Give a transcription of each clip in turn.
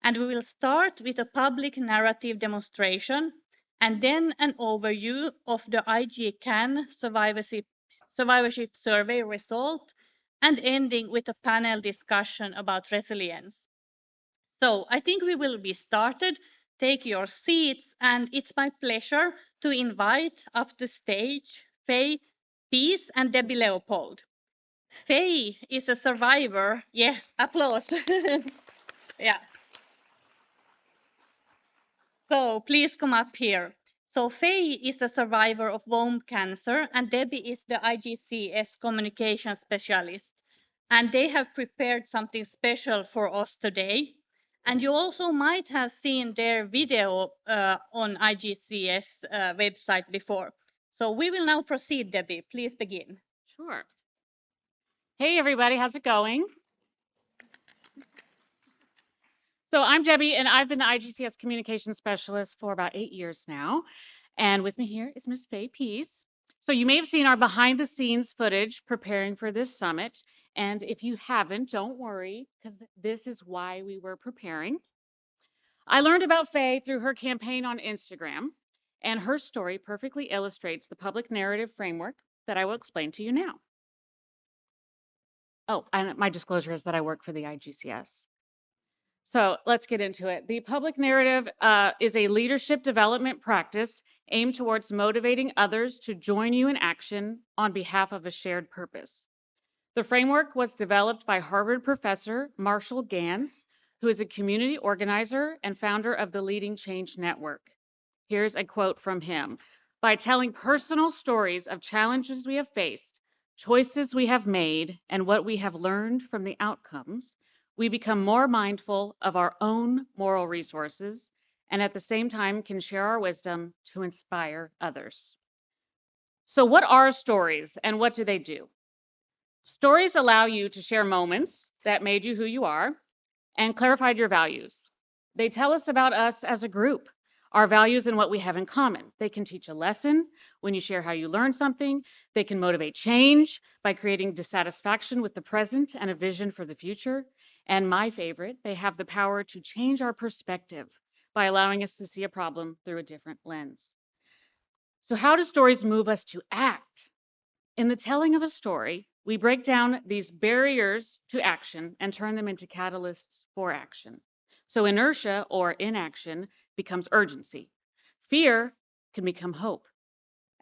And we will start with a public narrative demonstration and then an overview of the IGCAN Survivorship Survey result and ending with a panel discussion about resilience. So I think we will be started. Take your seats, and it's my pleasure to invite up the stage Faye Peace and Debbie Leopold. Faye is a survivor. Yeah, applause. Yeah. So please come up here. So Faye is a survivor of womb cancer, and Debbie is the IGCS communication specialist. And they have prepared something special for us today. And you also might have seen their video on IGCS website before. So we will now proceed, Debbie. Please begin. Sure. Hey, everybody, how's it going? So I'm Debbie, and I've been the IGCS communication specialist for about 8 years now. And with me here is Miss Faye Peace. So you may have seen our behind the scenes footage preparing for this summit. And if you haven't, don't worry, because this is why we were preparing. I learned about Faye through her campaign on Instagram, and her story perfectly illustrates the public narrative framework that I will explain to you now. Oh, and my disclosure is that I work for the IGCS. So let's get into it. The public narrative is a leadership development practice aimed towards motivating others to join you in action on behalf of a shared purpose. The framework was developed by Harvard professor Marshall Ganz, who is a community organizer and founder of the Leading Change Network. Here's a quote from him. By telling personal stories of challenges we have faced, choices we have made, and what we have learned from the outcomes, we become more mindful of our own moral resources and at the same time can share our wisdom to inspire others. So, what are stories and what do they do? Stories allow you to share moments that made you who you are and clarified your values. They tell us about us as a group, our values and what we have in common. They can teach a lesson when you share how you learn something. They can motivate change by creating dissatisfaction with the present and a vision for the future. And my favorite, they have the power to change our perspective by allowing us to see a problem through a different lens. So, how do stories move us to act? In the telling of a story, we break down these barriers to action and turn them into catalysts for action. So inertia or inaction becomes urgency. Fear can become hope.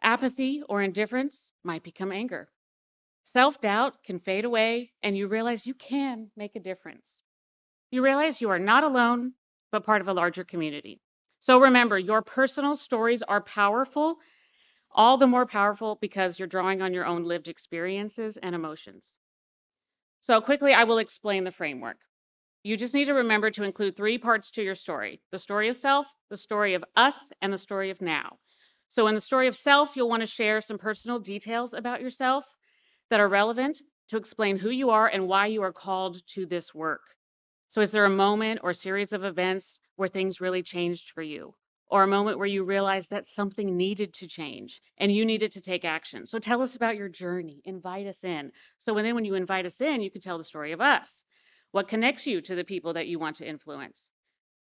Apathy or indifference might become anger. Self-doubt can fade away and you realize you can make a difference. You realize you are not alone, but part of a larger community. So remember, your personal stories are powerful, all the more powerful because you're drawing on your own lived experiences and emotions. So quickly, I will explain the framework. You just need to remember to include 3 parts to your story: the story of self, the story of us, and the story of now. So in the story of self, you'll want to share some personal details about yourself that are relevant to explain who you are and why you are called to this work. So is there a moment or series of events where things really changed for you? Or a moment where you realized that something needed to change and you needed to take action? So tell us about your journey. Invite us in. So when you invite us in, you can tell the story of us. What connects you to the people that you want to influence?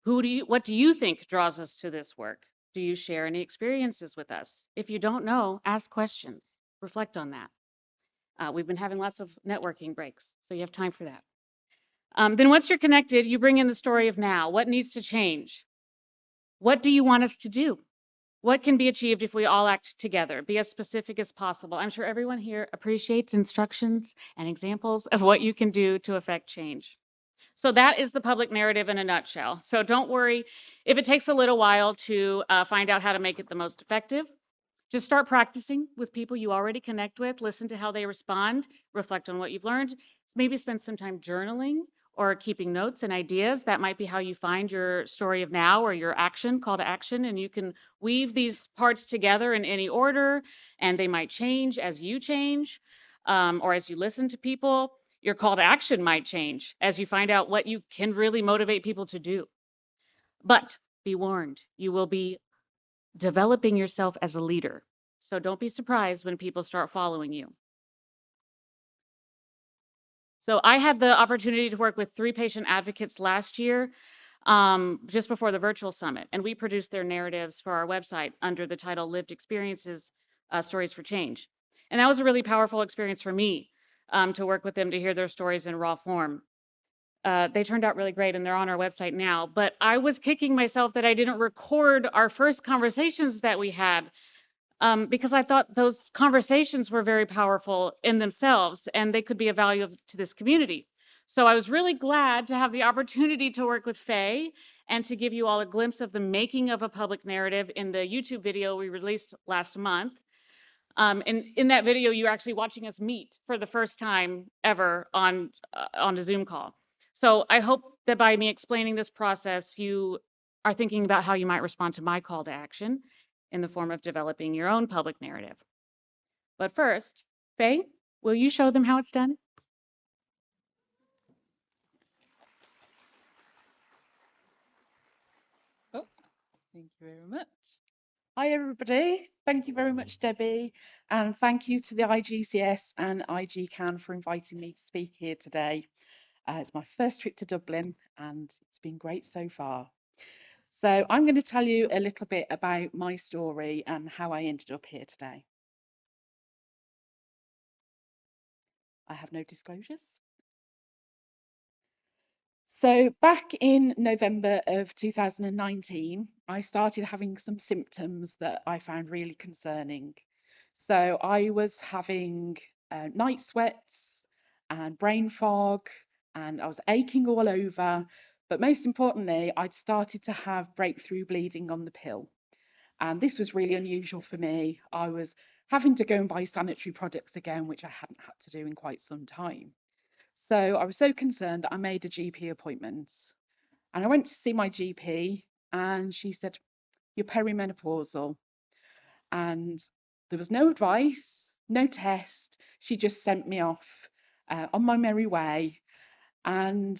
What do you think draws us to this work? Do you share any experiences with us? If you don't know, ask questions. Reflect on that. We've been having lots of networking breaks, so you have time for that. Then once you're connected, you bring in the story of now. What needs to change? What do you want us to do? What can be achieved if we all act together? Be as specific as possible. I'm sure everyone here appreciates instructions and examples of what you can do to affect change. So that is the public narrative in a nutshell. So don't worry if it takes a little while to find out how to make it the most effective. Just start practicing with people you already connect with, listen to how they respond, reflect on what you've learned, maybe spend some time journaling or keeping notes and ideas. That might be how you find your story of now or your action, call to action, and you can weave these parts together in any order, and they might change as you change or as you listen to people. Your call to action might change as you find out what you can really motivate people to do. But be warned, you will be developing yourself as a leader. So don't be surprised when people start following you. So I had the opportunity to work with 3 patient advocates last year. just before the virtual summit, and we produced their narratives for our website under the title Lived Experiences, Stories for Change. And that was a really powerful experience for me to work with them to hear their stories in raw form. They turned out really great and they're on our website now, but I was kicking myself that I didn't record our first conversations that we had because I thought those conversations were very powerful in themselves and they could be of value to this community. So I was really glad to have the opportunity to work with Faye and to give you all a glimpse of the making of a public narrative in the YouTube video we released last month. And in that video, you're actually watching us meet for the first time ever on a Zoom call. So I hope that by me explaining this process, you are thinking about how you might respond to my call to action in the form of developing your own public narrative. But first, Faye, will you show them how it's done? Oh, thank you very much. Hi, everybody. Thank you very much, Debbie. And thank you to the IGCS and IGCAN for inviting me to speak here today. It's my first trip to Dublin and it's been great so far. So I'm going to tell you a little bit about my story and how I ended up here today. I have no disclosures. So back in November of 2019, I started having some symptoms that I found really concerning. So I was having night sweats and brain fog, and I was aching all over. But most importantly, I'd started to have breakthrough bleeding on the pill. And this was really unusual for me. I was having to go and buy sanitary products again, which I hadn't had to do in quite some time. So I was so concerned that I made a GP appointment. And I went to see my GP, and she said, "You're perimenopausal." And there was no advice, no test. She just sent me off on my merry way. And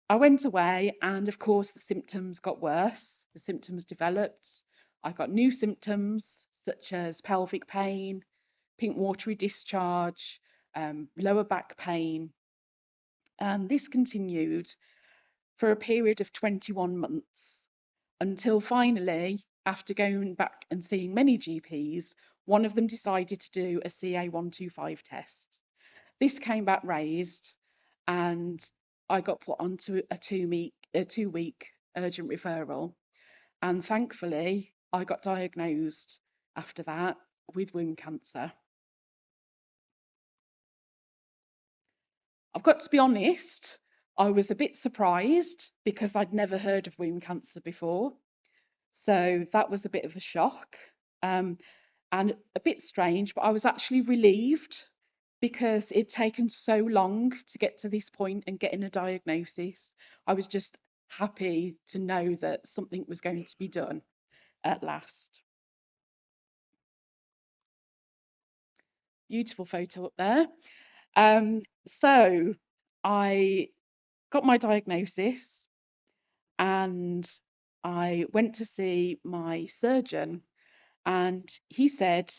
I went away, and of course, the symptoms got worse. The symptoms developed. I got new symptoms such as pelvic pain, pink watery discharge, lower back pain. And this continued for a period of 21 months until finally, after going back and seeing many GPs, one of them decided to do a CA125 test. This came back raised, and I got put onto a two-week urgent referral. And thankfully, I got diagnosed after that with womb cancer. I've got to be honest, I was a bit surprised because I'd never heard of womb cancer before. So that was a bit of a shock and a bit strange, but I was actually relieved because it'd taken so long to get to this point and getting a diagnosis. I was just happy to know that something was going to be done at last. Beautiful photo up there. So I got my diagnosis and I went to see my surgeon, and he said,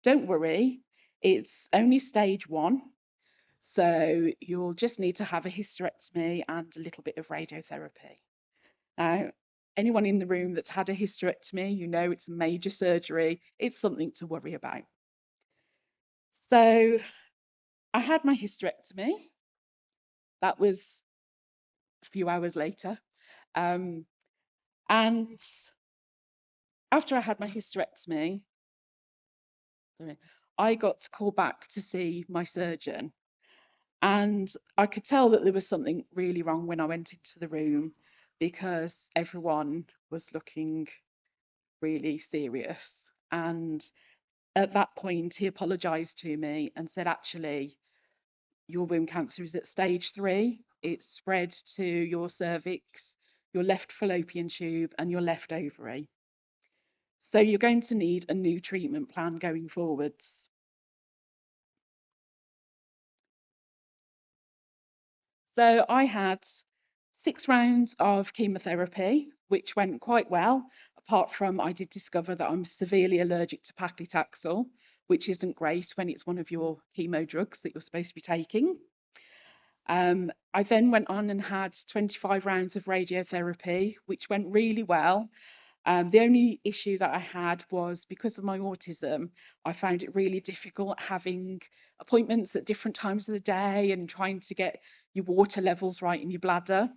"Don't worry, it's only stage 1. So you'll just need to have a hysterectomy and a little bit of radiotherapy." Now, anyone in the room that's had a hysterectomy, you know it's a major surgery. It's something to worry about. So I had my hysterectomy. That was a few hours later. And after I had my hysterectomy, I got called back to see my surgeon. And I could tell that there was something really wrong when I went into the room because everyone was looking really serious. And at that point, he apologized to me and said, "Actually, your womb cancer is at stage 3. It's spread to your cervix, your left fallopian tube, and your left ovary. So you're going to need a new treatment plan going forwards." So I had 6 rounds of chemotherapy, which went quite well, apart from I did discover that I'm severely allergic to paclitaxel, which isn't great when it's one of your chemo drugs that you're supposed to be taking. I then went on and had 25 rounds of radiotherapy, which went really well. The only issue that I had was because of my autism, I found it really difficult having appointments at different times of the day and trying to get your water levels right in your bladder.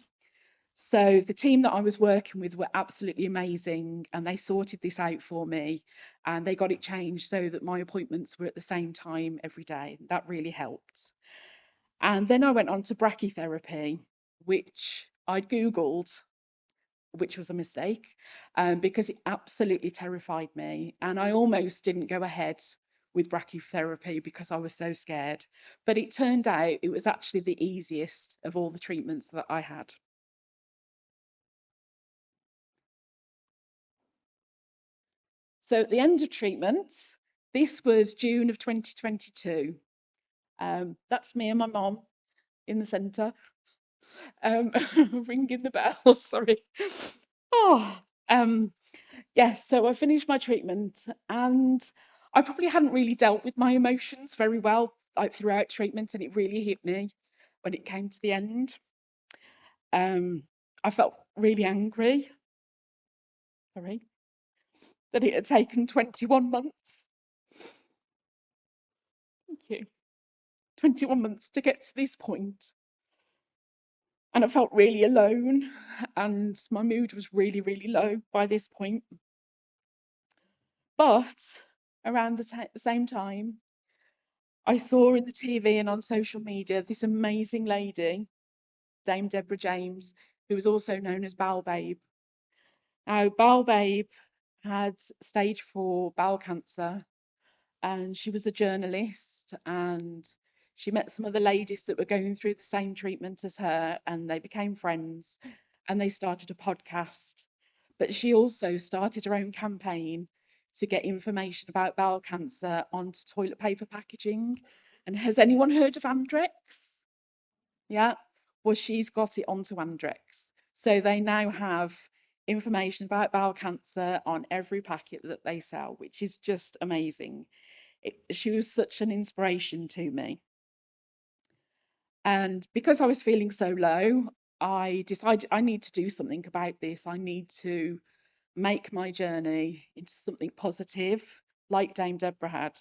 So the team that I was working with were absolutely amazing, and they sorted this out for me, and they got it changed so that my appointments were at the same time every day. That really helped. And then I went on to brachytherapy, which I'd Googled, which was a mistake, because it absolutely terrified me. And I almost didn't go ahead with brachytherapy because I was so scared. But it turned out it was actually the easiest of all the treatments that I had. So at the end of treatment, this was June of 2022. That's me and my mom in the centre, ringing the bell, sorry. Oh, yes, so I finished my treatment and I probably hadn't really dealt with my emotions very well like throughout treatment, and it really hit me when it came to the end. I felt really angry, sorry, that it had taken 21 months. Thank you. 21 months to get to this point. And I felt really alone, and my mood was really, really low by this point. But around the same time, I saw in the TV and on social media this amazing lady, Dame Deborah James, who was also known as Bowel Babe. Now, Bowel Babe had stage 4 bowel cancer, and she was a journalist, and she met some other ladies that were going through the same treatment as her, and they became friends, and they started a podcast. But she also started her own campaign to get information about bowel cancer onto toilet paper packaging. And has anyone heard of Andrex? Yeah, well, she's got it onto Andrex. So they now have information about bowel cancer on every packet that they sell, which is just amazing. She was such an inspiration to me. And because I was feeling so low, I decided I need to do something about this. I need to make my journey into something positive, like Dame Deborah had.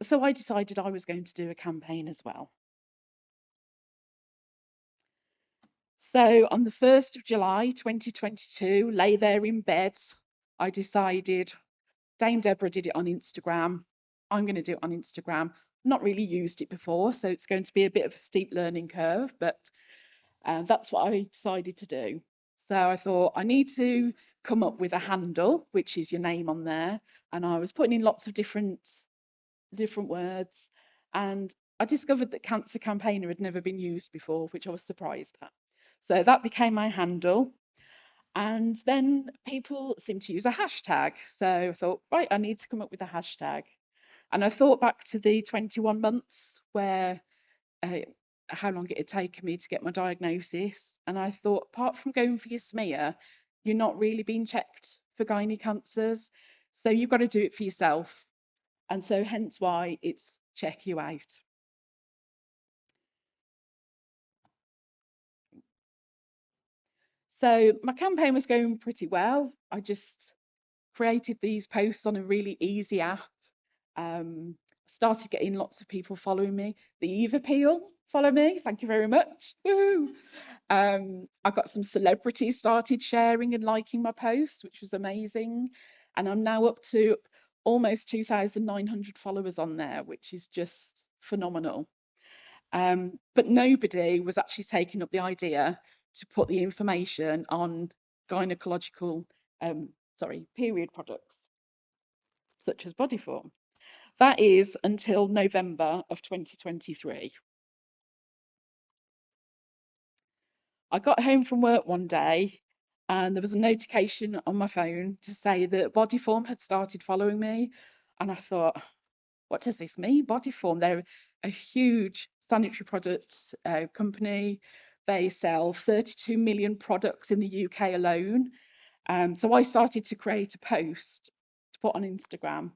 So I decided I was going to do a campaign as well. So on the 1st of July 2022, lay there in bed, I decided Dame Deborah did it on Instagram. I'm going to do it on Instagram. Not really used it before, so it's going to be a bit of a steep learning curve, but that's what I decided to do. So I thought I need to come up with a handle, which is your name on there, and I was putting in lots of different words, and I discovered that Cancer Campaigner had never been used before, which I was surprised at. So that became my handle. And then people seem to use a hashtag. So I thought, right, I need to come up with a hashtag. And I thought back to the 21 months where how long it had taken me to get my diagnosis. And I thought, apart from going for your smear, you're not really being checked for gynae cancers. So you've got to do it for yourself. And so hence why it's check you out. So my campaign was going pretty well. I just created these posts on a really easy app. Started getting lots of people following me. The Eve Appeal, follow me, thank you very much. Woohoo! I got some celebrities started sharing and liking my posts, which was amazing. And I'm now up to almost 2,900 followers on there, which is just phenomenal. But nobody was actually taking up the idea to put the information on gynecological, period products, such as Bodyform. That is until November of 2023. I got home from work one day and there was a notification on my phone to say that Bodyform had started following me. And I thought, what does this mean? Bodyform, they're a huge sanitary products company. They sell 32 million products in the UK alone. So I started to create a post to put on Instagram.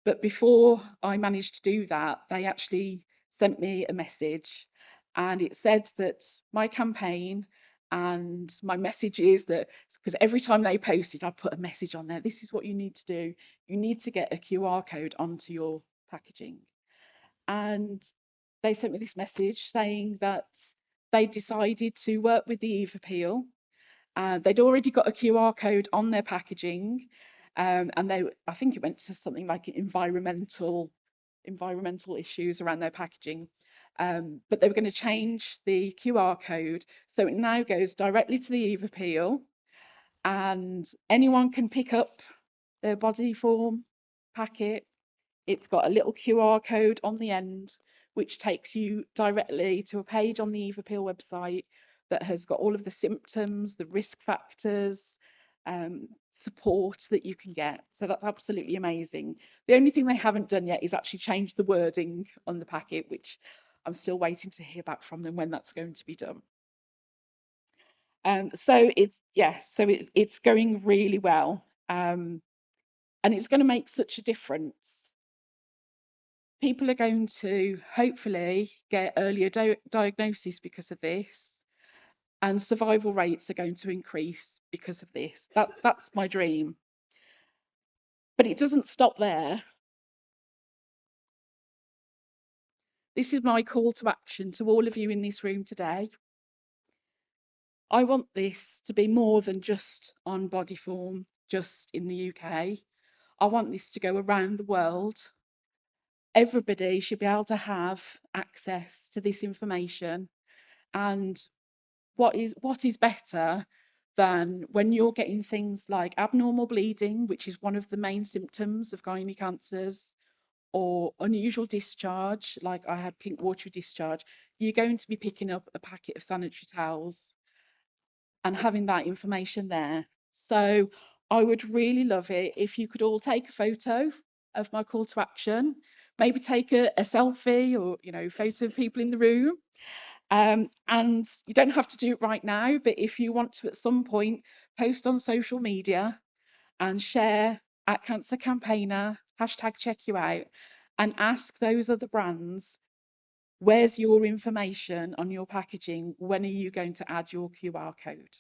But before I managed to do that, they actually sent me a message, and it said that my campaign and my message is that, because every time they post it, I put a message on there. This is what you need to do. You need to get a QR code onto your packaging. And they sent me this message saying that they decided to work with the Eve appeal. They'd already got a QR code on their packaging, and I think it went to something like environmental issues around their packaging. But they were going to change the QR code, so it now goes directly to the Eve appeal, and anyone can pick up their body form packet. It's got a little QR code on the end, which takes you directly to a page on the Eve Appeal website that has got all of the symptoms, the risk factors, support that you can get. So that's absolutely amazing. The only thing they haven't done yet is actually change the wording on the packet, which I'm still waiting to hear back from them when that's going to be done. So it's going really well, and it's going to make such a difference. People are going to hopefully get earlier diagnosis because of this, and survival rates are going to increase because of this. That's my dream. But it doesn't stop there. This is my call to action to all of you in this room today. I want this to be more than just on body form, just in the UK. I want this to go around the world. Everybody should be able to have access to this information. And what is better than when you're getting things like abnormal bleeding, which is one of the main symptoms of gynae cancers, or unusual discharge, like I had pink watery discharge, you're going to be picking up a packet of sanitary towels and having that information there. So I would really love it if you could all take a photo of my call to action, maybe take a selfie, or photo of people in the room. And you don't have to do it right now, but if you want to at some point, post on social media and share at Cancer Campaigner, #CheckYouOut, and ask those other brands, where's your information on your packaging? When are you going to add your QR code?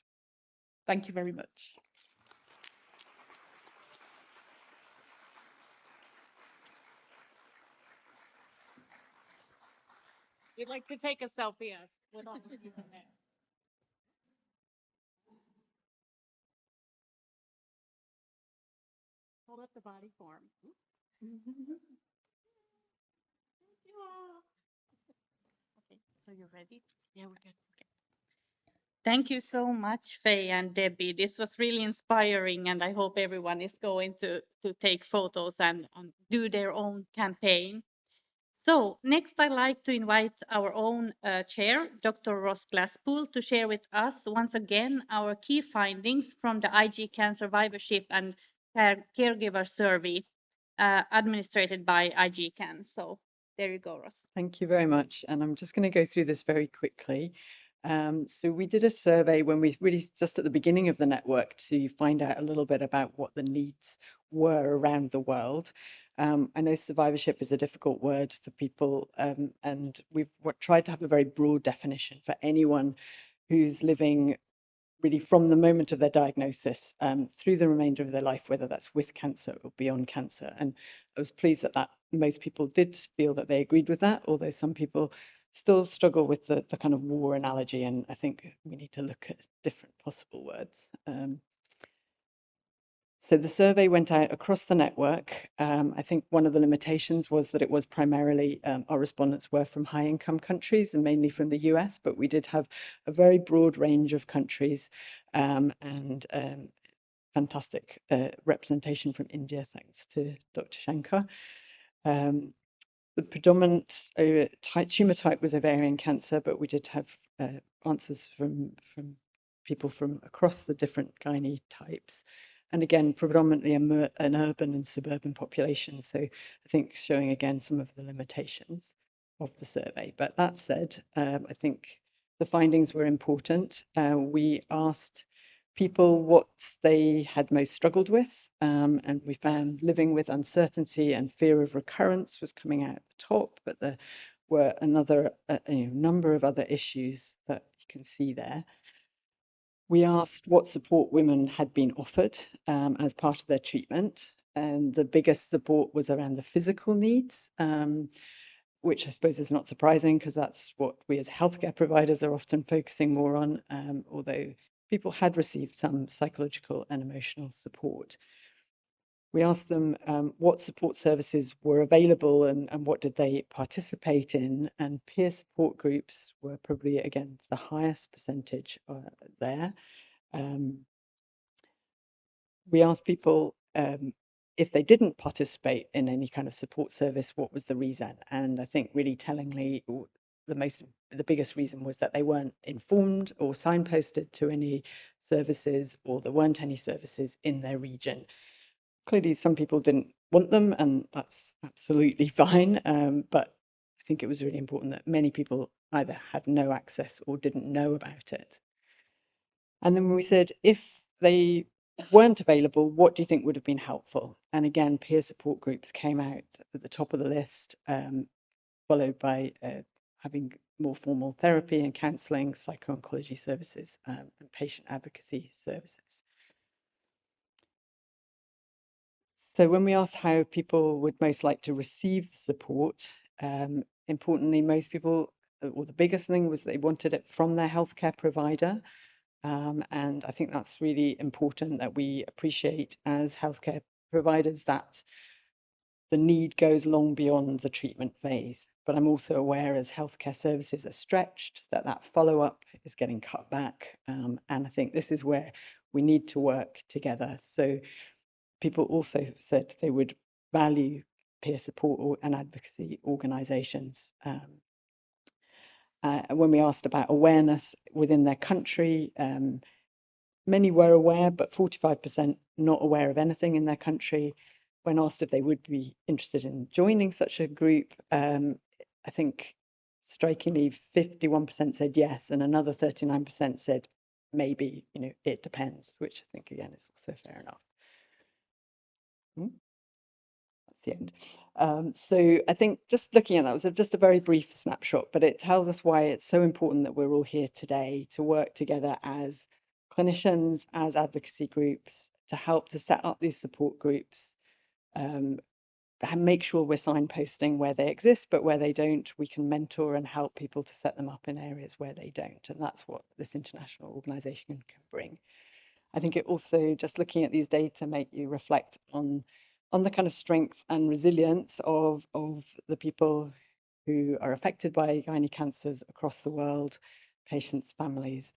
Thank you very much. We'd like to take a selfie, yes. With all of you in there. Hold up the body form. Okay, so you're ready? Yeah, we're good. Thank you so much, Faye and Debbie. This was really inspiring, and I hope everyone is going to take photos and do their own campaign. So next, I'd like to invite our own chair, Dr. Ros Glasspool, to share with us once again our key findings from the IGCAN Survivorship and Caregiver Survey administered by IGCAN. So there you go, Ros. Thank you very much. And I'm just going to go through this very quickly. So we did a survey when we really just at the beginning of the network to find out a little bit about what the needs were around the world. I know survivorship is a difficult word for people, and we've tried to have a very broad definition for anyone who's living really from the moment of their diagnosis through the remainder of their life, whether that's with cancer or beyond cancer. And I was pleased that most people did feel that they agreed with that, although some people still struggle with the kind of war analogy, and I think we need to look at different possible words. So the survey went out across the network. I think one of the limitations was that it was primarily, our respondents were from high income countries and mainly from the US, but we did have a very broad range of countries and fantastic representation from India, thanks to Dr. Shankar. The predominant tumor type was ovarian cancer, but we did have answers from people from across the different gynae types. And again, predominantly an urban and suburban population. So I think showing again some of the limitations of the survey. But that said, I think the findings were important. We asked people what they had most struggled with, and we found living with uncertainty and fear of recurrence was coming out at the top, but the were another number of other issues that you can see there. We asked what support women had been offered as part of their treatment, and the biggest support was around the physical needs, which I suppose is not surprising because that's what we as healthcare providers are often focusing more on, although people had received some psychological and emotional support. We asked them what support services were available and what did they participate in, and peer support groups were probably, again, the highest percentage there. We asked people if they didn't participate in any kind of support service, what was the reason? And I think really tellingly, the biggest reason was that they weren't informed or signposted to any services, or there weren't any services in their region. Clearly, some people didn't want them, and that's absolutely fine. But I think it was really important that many people either had no access or didn't know about it. And then we said, if they weren't available, what do you think would have been helpful? And again, peer support groups came out at the top of the list, followed by having more formal therapy and counselling, psycho-oncology services, and patient advocacy services. So when we asked how people would most like to receive the support, importantly, most people, or the biggest thing was they wanted it from their healthcare provider. And I think that's really important, that we appreciate as healthcare providers that the need goes long beyond the treatment phase. But I'm also aware, as healthcare services are stretched, that follow-up is getting cut back. And I think this is where we need to work together. So people also said they would value peer support and advocacy organisations. When we asked about awareness within their country, many were aware, but 45% not aware of anything in their country. When asked if they would be interested in joining such a group, I think strikingly 51% said yes, and another 39% said maybe, it depends, which I think again is also fair enough. That's the end. So I think just looking at that was just a very brief snapshot, but it tells us why it's so important that we're all here today to work together as clinicians, as advocacy groups, to help to set up these support groups, and make sure we're signposting where they exist, but where they don't, we can mentor and help people to set them up in areas where they don't. And that's what this international organisation can bring. I think it also, just looking at these data, make you reflect on the kind of strength and resilience of the people who are affected by gynae cancers across the world, patients, families,